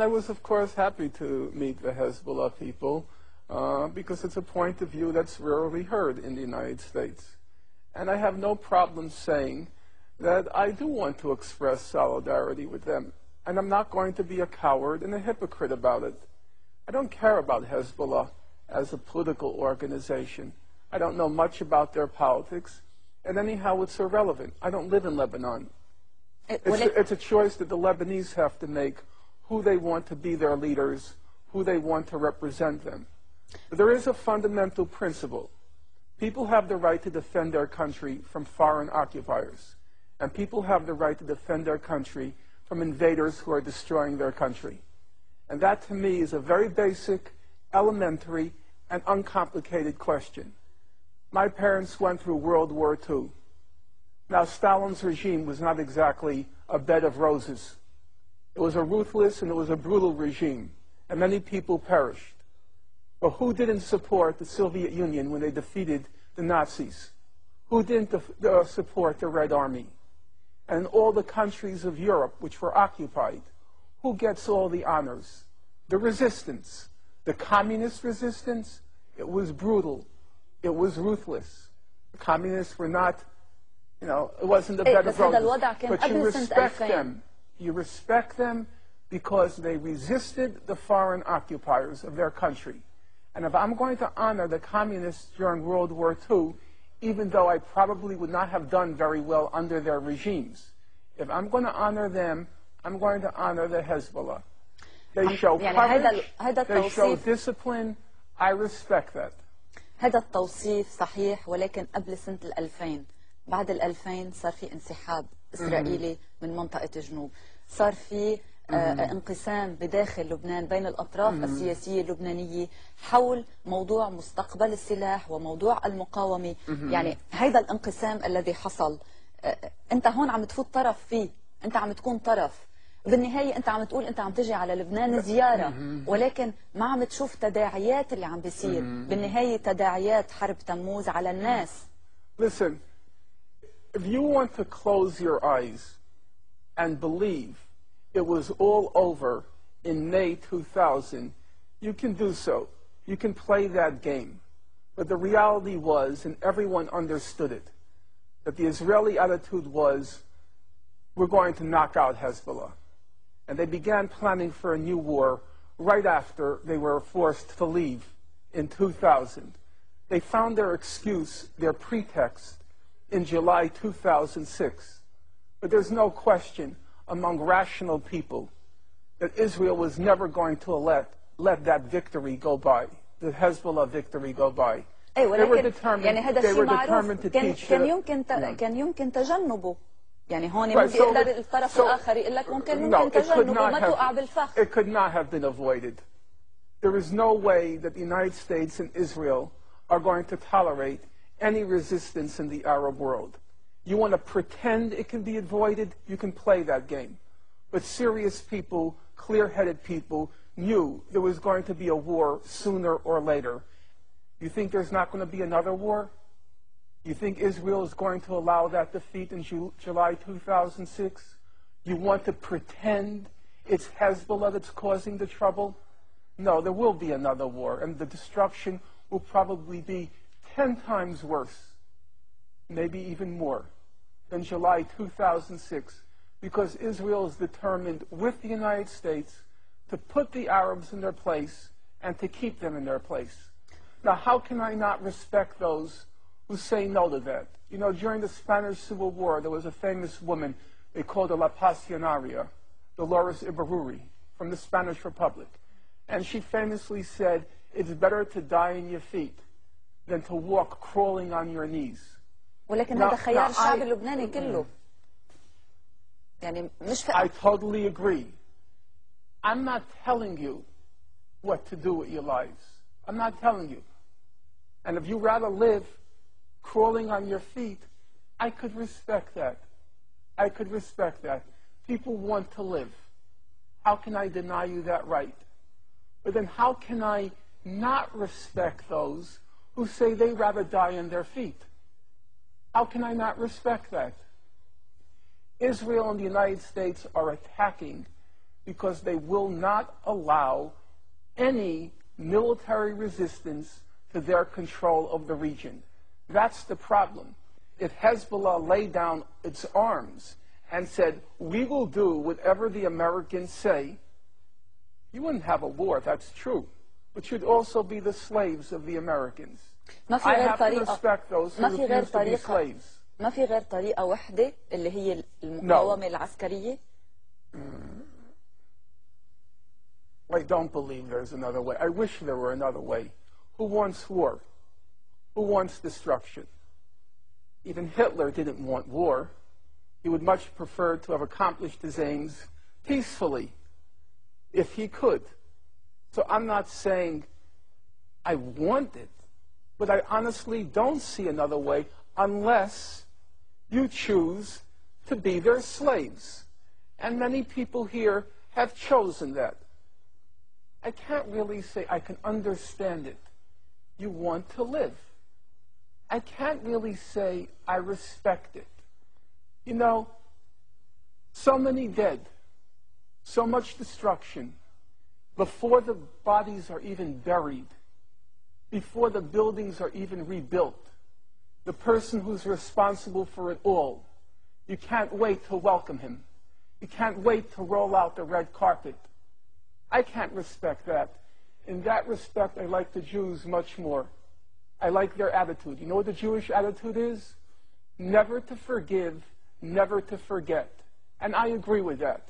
I was, of course, happy to meet the Hezbollah people because it's a point of view that's rarely heard in the United States. And I have no problem saying that I do want to express solidarity with them. And I'm not going to be a coward and a hypocrite about it. I don't care about Hezbollah as a political organization. I don't know much about their politics. And anyhow, it's irrelevant. I don't live in Lebanon. It's a choice that the Lebanese have to make, who they want to be their leaders, who they want to represent them. But there is a fundamental principle. People have the right to defend their country from foreign occupiers. And people have the right to defend their country from invaders who are destroying their country. And that, to me, is a very basic, elementary, and uncomplicated question. My parents went through World War II. Now, Stalin's regime was not exactly a bed of roses. It was a ruthless and it was a brutal regime, and many people perished. But who didn't support the Soviet Union when they defeated the Nazis? Who didn't support the Red Army? And in all the countries of Europe which were occupied, who gets all the honors? The resistance. The communist resistance, it was brutal. It was ruthless. The communists were not, it wasn't a bed of roses. But you respect them. You respect them because they resisted the foreign occupiers of their country. And if I'm going to honor the communists during World War II, even though I probably would not have done very well under their regimes, if I'm going to honor them, I'm going to honor the Hezbollah. They show courage, they show discipline. I respect that. هذا التوصيف صحيح، ولكن قبل سنة 2000 بعد 2000 صار في انسحاب إسرائيلي من منطقة الجنوب، صار في انقسام بداخل لبنان بين الأطراف السياسية اللبنانية حول موضوع مستقبل السلاح وموضوع المقاومة. يعني هذا الانقسام الذي حصل أنت هون عم تفوت طرف فيه، أنت عم تكون طرف. بالنهاية أنت عم تقول أنت عم تجي على لبنان زيارة، ولكن ما عم تشوف تداعيات اللي عم بيصير. بالنهاية تداعيات حرب تموز على الناس. Listen, if you want to close your eyes and believe it was all over in May 2000, you can do so. You can play that game. But the reality was, and everyone understood it, that the Israeli attitude was, we're going to knock out Hezbollah. And they began planning for a new war right after they were forced to leave in 2000. They found their excuse, their pretext, in July 2006. But there's no question among rational people that Israel was never going to let that victory go by, the Hezbollah victory go by. They were determined to teach كان يمكن تجنبه. يعني هون ممكن يقدر الطرف الآخر يقول لك ممكن تجنبه وما توقع بالفخ. It could not have been avoided. There is no way that the United States and Israel are going to tolerate any resistance in the Arab world. You want to pretend it can be avoided, you can play that game. But serious people, clear-headed people, knew there was going to be a war sooner or later. You think there's not going to be another war? You think Israel is going to allow that defeat in July 2006? You want to pretend it's Hezbollah that's causing the trouble? No, there will be another war, and the destruction will probably be 10 times worse, maybe even more, than July 2006, because Israel is determined with the United States to put the Arabs in their place and to keep them in their place. Now, how can I not respect those who say no to that? You know, during the Spanish Civil War, there was a famous woman, they called her La Pasionaria, Dolores Ibarruri, from the Spanish Republic. And she famously said, it's better to die in your feet than to walk crawling on your knees. ولكن هذا خيار الشعب اللبناني كله. يعني مش I totally agree. I'm not telling you what to do with your lives. I'm not telling you. And if you rather live crawling on your feet, I could respect that. I could respect that. People want to live. How can I deny you that right? But then how can I not respect those who say they'd rather die on their feet? How can I not respect that? Israel and the United States are attacking because they will not allow any military resistance to their control of the region. That's the problem. If Hezbollah laid down its arms and said, we will do whatever the Americans say, you wouldn't have a war, that's true. But you'd also be the slaves of the Americans. I have to respect those who refuse to be slaves. ما في غير طريقة واحدة اللي هي المقاومة العسكرية. I don't believe there's another way. I wish there were another way. Who wants war? Who wants destruction? Even Hitler didn't want war. He would much prefer to have accomplished his aims peacefully, if he could. So I'm not saying I want it, but I honestly don't see another way unless you choose to be their slaves. And many people here have chosen that. I can't really say I can understand it. You want to live. I can't really say I respect it. You know, so many dead, so much destruction, before the bodies are even buried, before the buildings are even rebuilt, the person who's responsible for it all, you can't wait to welcome him. You can't wait to roll out the red carpet. I can't respect that. In that respect, I like the Jews much more. I like their attitude. You know what the Jewish attitude is? Never to forgive, never to forget. And I agree with that.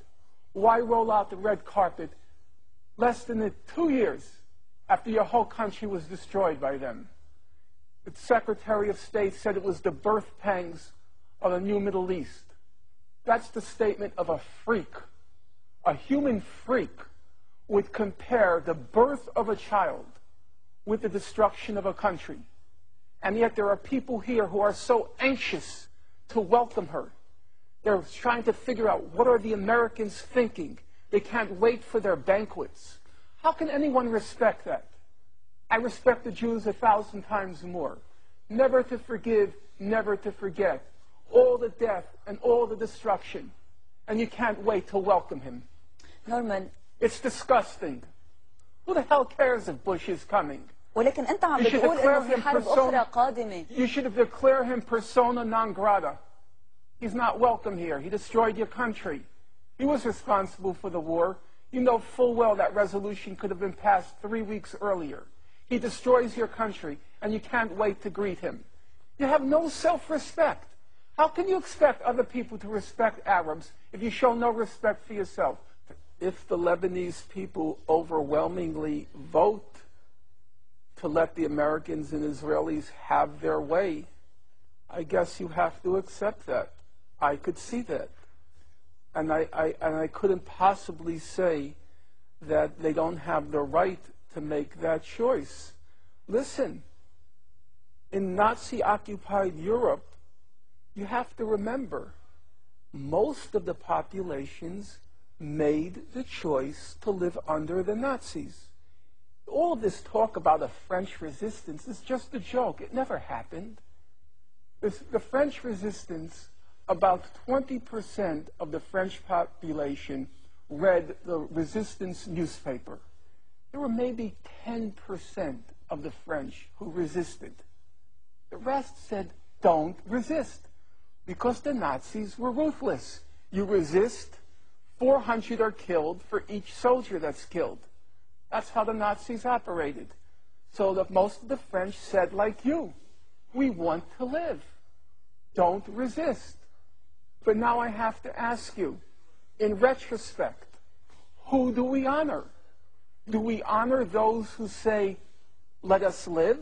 Why roll out the red carpet less than 2 years after your whole country was destroyed by them? The Secretary of State said it was the birth pangs of a new Middle East. That's the statement of a freak. A human freak would compare the birth of a child with the destruction of a country. And yet there are people here who are so anxious to welcome her. They're trying to figure out, what are the Americans thinking? They can't wait for their banquets. How can anyone respect that? I respect the Jews 1,000 times more. Never to forgive, never to forget. All the death and all the destruction. And you can't wait to welcome him. Norman, it's disgusting. Who the hell cares if Bush is coming? ولكن أنت عم بتقول إنه في حرب أخرى قادمة. You should have declared him persona non grata. He's not welcome here. He destroyed your country. He was responsible for the war. You know full well that resolution could have been passed 3 weeks earlier. He destroys your country, and you can't wait to greet him. You have no self-respect. How can you expect other people to respect Arabs if you show no respect for yourself? If the Lebanese people overwhelmingly vote to let the Americans and Israelis have their way, I guess you have to accept that. I could see that. And I couldn't possibly say that they don't have the right to make that choice. Listen, in Nazi-occupied Europe, you have to remember, most of the populations made the choice to live under the Nazis. All of this talk about a French resistance is just a joke. It never happened. The French resistance, about 20% of the French population read the resistance newspaper. There were maybe 10% of the French who resisted. The rest said, don't resist, because the Nazis were ruthless. You resist, 400 are killed for each soldier that's killed. That's how the Nazis operated. So that most of the French said, like you, we want to live. Don't resist. But now I have to ask you, in retrospect, who do we honor? Do we honor those who say, let us live?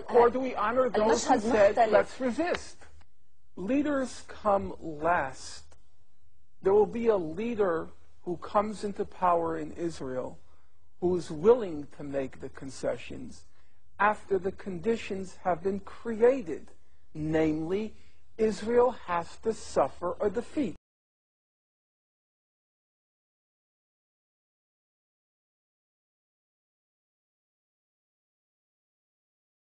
Or do we honor those who said, let's resist? Leaders come last. There will be a leader who comes into power in Israel who is willing to make the concessions after the conditions have been created. Namely, Israel has to suffer a defeat.